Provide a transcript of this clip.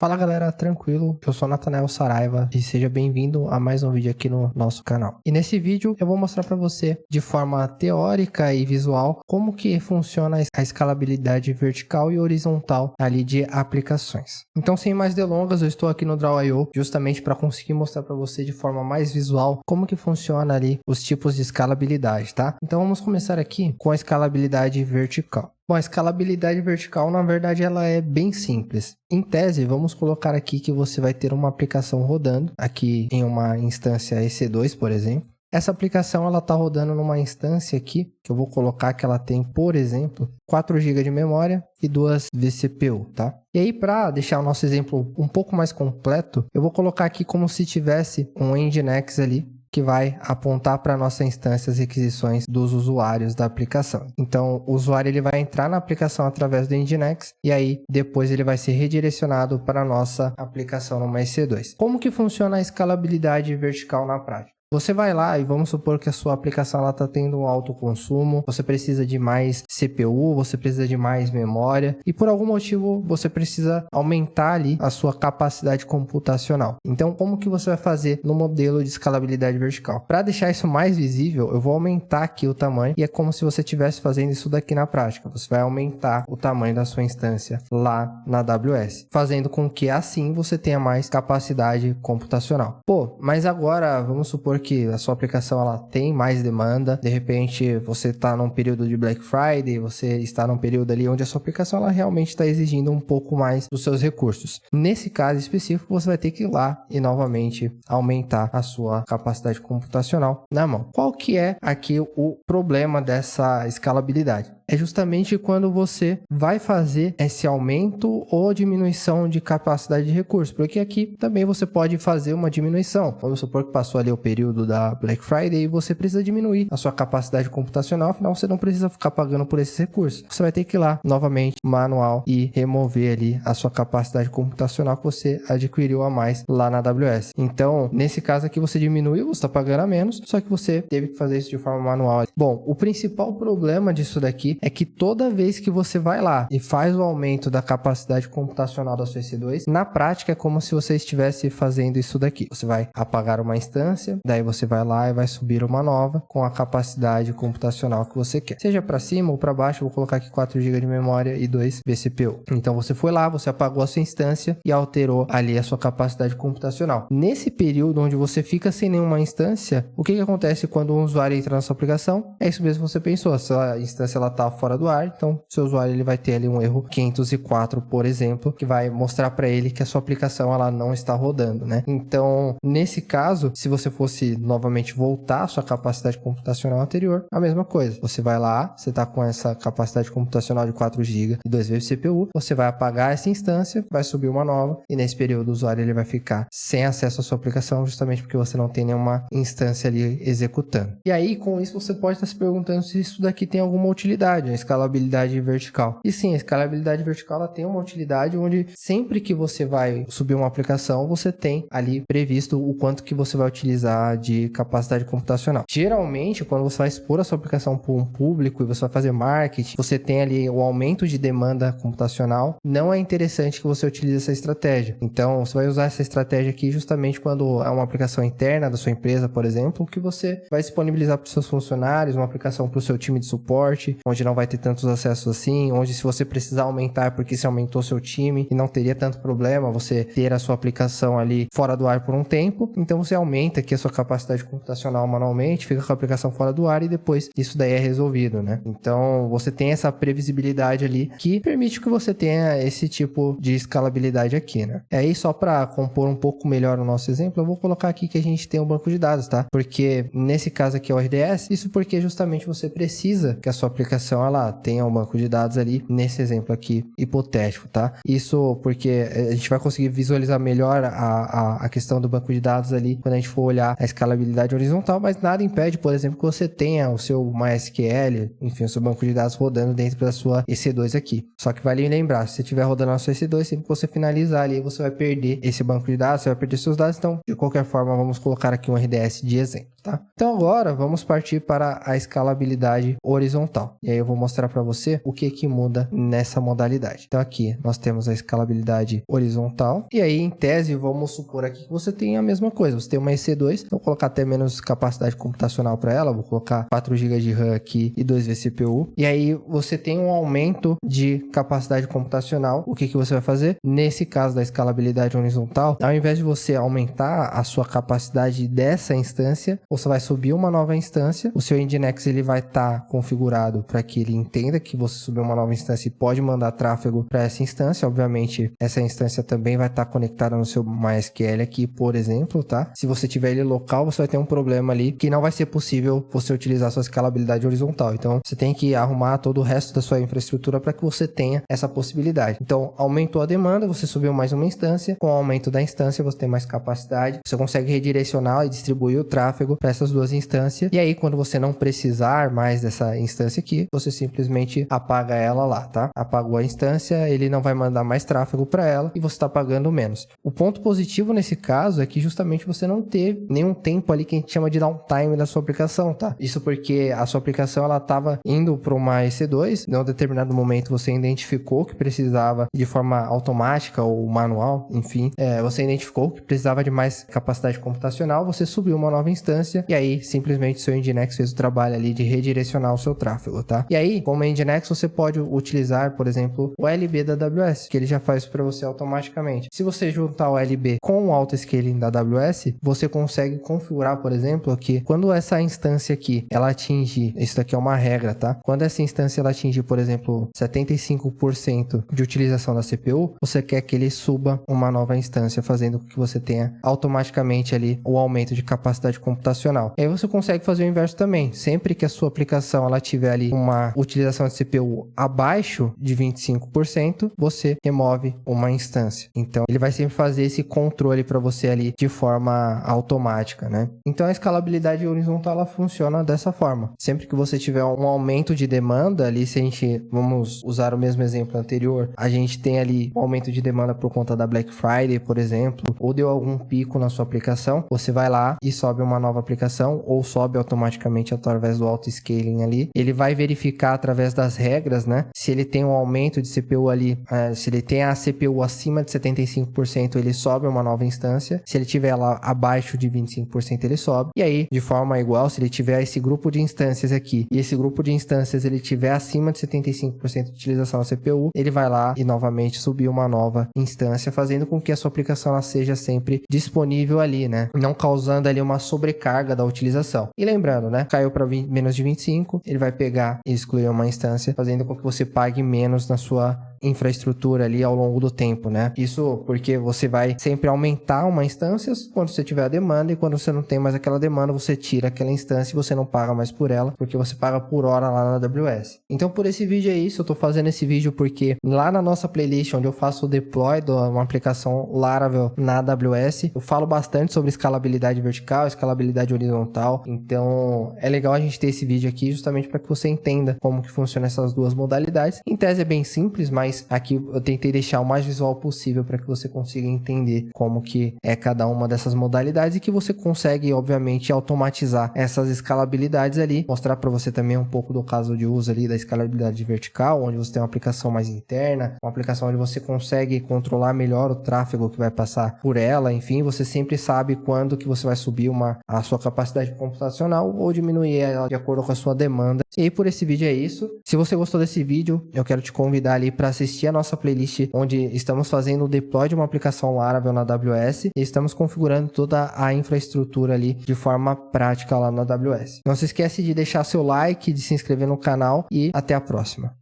Fala galera, tranquilo? Eu sou Natanael Saraiva e seja bem-vindo a mais um vídeo aqui no nosso canal. E nesse vídeo eu vou mostrar para você de forma teórica e visual como que funciona a escalabilidade vertical e horizontal ali de aplicações. Então, sem mais delongas, eu estou aqui no Draw.io justamente para conseguir mostrar para você de forma mais visual como que funciona ali os tipos de escalabilidade, tá? Então vamos começar aqui com a escalabilidade vertical. Bom, a escalabilidade vertical, na verdade, ela é bem simples. Em tese, vamos colocar aqui que você vai ter uma aplicação rodando, aqui em uma instância EC2, por exemplo. Essa aplicação, ela está rodando numa instância aqui, que eu vou colocar que ela tem, por exemplo, 4 GB de memória e 2 vCPU, tá? E aí, para deixar o nosso exemplo um pouco mais completo, eu vou colocar aqui como se tivesse um Nginx ali, que vai apontar para a nossa instância as requisições dos usuários da aplicação. Então, o usuário ele vai entrar na aplicação através do Nginx e aí depois ele vai ser redirecionado para a nossa aplicação numa EC2. Como que funciona a escalabilidade vertical na prática? Você vai lá e vamos supor que a sua aplicação está tendo um alto consumo, você precisa de mais CPU, você precisa de mais memória e por algum motivo você precisa aumentar ali a sua capacidade computacional. Então, como que você vai fazer no modelo de escalabilidade vertical? Para deixar isso mais visível, eu vou aumentar aqui o tamanho e é como se você estivesse fazendo isso daqui na prática. Você vai aumentar o tamanho da sua instância lá na AWS, fazendo com que assim você tenha mais capacidade computacional. Pô, mas agora vamos supor que a sua aplicação ela tem mais demanda, de repente você está num período de Black Friday, você está num período ali onde a sua aplicação ela realmente está exigindo um pouco mais dos seus recursos. Nesse caso específico, você vai ter que ir lá e novamente aumentar a sua capacidade computacional na mão. Qual que é aqui o problema dessa escalabilidade? É justamente quando você vai fazer esse aumento ou diminuição de capacidade de recurso, porque aqui também você pode fazer uma diminuição. Vamos supor que passou ali o período da Black Friday e você precisa diminuir a sua capacidade computacional, afinal você não precisa ficar pagando por esses recursos. Você vai ter que ir lá novamente, manual, e remover ali a sua capacidade computacional que você adquiriu a mais lá na AWS. Então, nesse caso aqui você diminuiu, você está pagando a menos, só que você teve que fazer isso de forma manual. Bom, o principal problema disso daqui é que toda vez que você vai lá e faz o aumento da capacidade computacional da sua EC2, na prática é como se você estivesse fazendo isso daqui. Você vai apagar uma instância, daí você vai lá e vai subir uma nova com a capacidade computacional que você quer. Seja para cima ou para baixo, eu vou colocar aqui 4 GB de memória e 2 vCPU. Então você foi lá, você apagou a sua instância e alterou ali a sua capacidade computacional. Nesse período onde você fica sem nenhuma instância, o que acontece quando um usuário entra na sua aplicação? É isso mesmo que você pensou, a sua instância está fora do ar, então seu usuário ele vai ter ali um erro 504, por exemplo, que vai mostrar para ele que a sua aplicação ela não está rodando, né? Então, nesse caso, se você fosse novamente voltar à sua capacidade computacional anterior, a mesma coisa. Você vai lá, você está com essa capacidade computacional de 4 GB e 2 vezes CPU, você vai apagar essa instância, vai subir uma nova e nesse período o usuário ele vai ficar sem acesso à sua aplicação justamente porque você não tem nenhuma instância ali executando. E aí, com isso, você pode estar se perguntando se isso daqui tem alguma utilidade, a escalabilidade vertical. E sim, a escalabilidade vertical ela tem uma utilidade onde sempre que você vai subir uma aplicação, você tem ali previsto o quanto que você vai utilizar de capacidade computacional. Geralmente, quando você vai expor a sua aplicação para um público e você vai fazer marketing, você tem ali o aumento de demanda computacional, não é interessante que você utilize essa estratégia. Então, você vai usar essa estratégia aqui justamente quando é uma aplicação interna da sua empresa, por exemplo, que você vai disponibilizar para os seus funcionários, uma aplicação para o seu time de suporte, onde não vai ter tantos acessos assim, onde se você precisar aumentar porque se aumentou seu time e não teria tanto problema você ter a sua aplicação ali fora do ar por um tempo, então você aumenta aqui a sua capacidade computacional manualmente, fica com a aplicação fora do ar e depois isso daí é resolvido, né? Então você tem essa previsibilidade ali que permite que você tenha esse tipo de escalabilidade aqui, né? E aí só para compor um pouco melhor o nosso exemplo, eu vou colocar aqui que a gente tem um banco de dados, tá? Porque nesse caso aqui é o RDS, isso porque justamente você precisa que a sua aplicação ela tenha um banco de dados ali, nesse exemplo aqui hipotético, tá? Isso porque a gente vai conseguir visualizar melhor a questão do banco de dados ali quando a gente for olhar a escalabilidade horizontal, mas nada impede, por exemplo, que você tenha o seu MySQL, enfim, o seu banco de dados rodando dentro da sua EC2 aqui. Só que vale lembrar, se você estiver rodando na sua EC2, sempre que você finalizar ali, você vai perder esse banco de dados, você vai perder seus dados, então, de qualquer forma, vamos colocar aqui um RDS de exemplo, tá? Então, agora, vamos partir para a escalabilidade horizontal. E aí eu vou mostrar para você o que muda nessa modalidade. Então aqui nós temos a escalabilidade horizontal, e aí em tese vamos supor aqui que você tem a mesma coisa, você tem uma EC2, vou colocar até menos capacidade computacional para ela, vou colocar 4 GB de RAM aqui e 2 vCPU, e aí você tem um aumento de capacidade computacional. O que você vai fazer? Nesse caso da escalabilidade horizontal, ao invés de você aumentar a sua capacidade dessa instância, você vai subir uma nova instância, o seu Nginx ele vai estar configurado para que ele entenda que você subiu uma nova instância e pode mandar tráfego para essa instância. Obviamente, essa instância também vai estar conectada no seu MySQL aqui, por exemplo, tá? Se você tiver ele local, você vai ter um problema ali que não vai ser possível você utilizar sua escalabilidade horizontal. Então, você tem que arrumar todo o resto da sua infraestrutura para que você tenha essa possibilidade. Então, aumentou a demanda, você subiu mais uma instância. Com o aumento da instância, você tem mais capacidade. Você consegue redirecionar e distribuir o tráfego para essas duas instâncias. E aí, quando você não precisar mais dessa instância aqui, você simplesmente apaga ela lá, tá? Apagou a instância, ele não vai mandar mais tráfego para ela e você está pagando menos. O ponto positivo nesse caso é que justamente você não teve nenhum tempo ali que a gente chama de downtime da sua aplicação, tá? Isso porque a sua aplicação ela estava indo para uma EC2, em um determinado momento você identificou que precisava de forma automática ou manual, enfim, você identificou que precisava de mais capacidade computacional, você subiu uma nova instância e aí simplesmente seu Nginx fez o trabalho ali de redirecionar o seu tráfego, tá? E aí, como Nginx, você pode utilizar, por exemplo, o LB da AWS, que ele já faz para você automaticamente. Se você juntar o LB com o autoscaling da AWS, você consegue configurar, por exemplo, que quando essa instância aqui, ela atingir, isso daqui é uma regra, tá? Quando essa instância ela atingir, por exemplo, 75% de utilização da CPU, você quer que ele suba uma nova instância, fazendo com que você tenha automaticamente ali o aumento de capacidade computacional. E aí você consegue fazer o inverso também. Sempre que a sua aplicação ela tiver ali uma utilização de CPU abaixo de 25%, você remove uma instância. Então, ele vai sempre fazer esse controle para você ali de forma automática, né? Então, a escalabilidade horizontal ela funciona dessa forma. Sempre que você tiver um aumento de demanda ali, se a gente, vamos usar o mesmo exemplo anterior, a gente tem ali um aumento de demanda por conta da Black Friday, por exemplo, ou deu algum pico na sua aplicação, você vai lá e sobe uma nova aplicação, ou sobe automaticamente através do auto-scaling ali. Ele vai verificar através das regras, né? Se ele tem um aumento de CPU ali, se ele tem a CPU acima de 75%, ele sobe uma nova instância. Se ele tiver lá abaixo de 25%, ele sobe. E aí, de forma igual, se ele tiver esse grupo de instâncias aqui, e esse grupo de instâncias ele tiver acima de 75% de utilização da CPU, ele vai lá e novamente subir uma nova instância, fazendo com que a sua aplicação ela seja sempre disponível ali, né? Não causando ali uma sobrecarga da utilização. E lembrando, né? Caiu para menos de 25, ele vai pegar e excluir uma instância, fazendo com que você pague menos na sua infraestrutura ali ao longo do tempo, né? Isso porque você vai sempre aumentar uma instância quando você tiver a demanda, e quando você não tem mais aquela demanda, você tira aquela instância e você não paga mais por ela, porque você paga por hora lá na AWS. Então, por esse vídeo é isso. Eu tô fazendo esse vídeo porque lá na nossa playlist, onde eu faço o deploy de uma aplicação Laravel na AWS, eu falo bastante sobre escalabilidade vertical, escalabilidade horizontal. Então, é legal a gente ter esse vídeo aqui justamente para que você entenda como que funciona essas duas modalidades. Em tese é bem simples, mas aqui eu tentei deixar o mais visual possível para que você consiga entender como que é cada uma dessas modalidades e que você consegue, obviamente, automatizar essas escalabilidades ali. Mostrar para você também um pouco do caso de uso ali da escalabilidade vertical, onde você tem uma aplicação mais interna, uma aplicação onde você consegue controlar melhor o tráfego que vai passar por ela. Enfim, você sempre sabe quando que você vai subir a sua capacidade computacional ou diminuir ela de acordo com a sua demanda. E aí, por esse vídeo é isso. Se você gostou desse vídeo, eu quero te convidar ali para assistir a nossa playlist, onde estamos fazendo o deploy de uma aplicação Laravel na AWS e estamos configurando toda a infraestrutura ali de forma prática lá na AWS. Não se esquece de deixar seu like, de se inscrever no canal e até a próxima.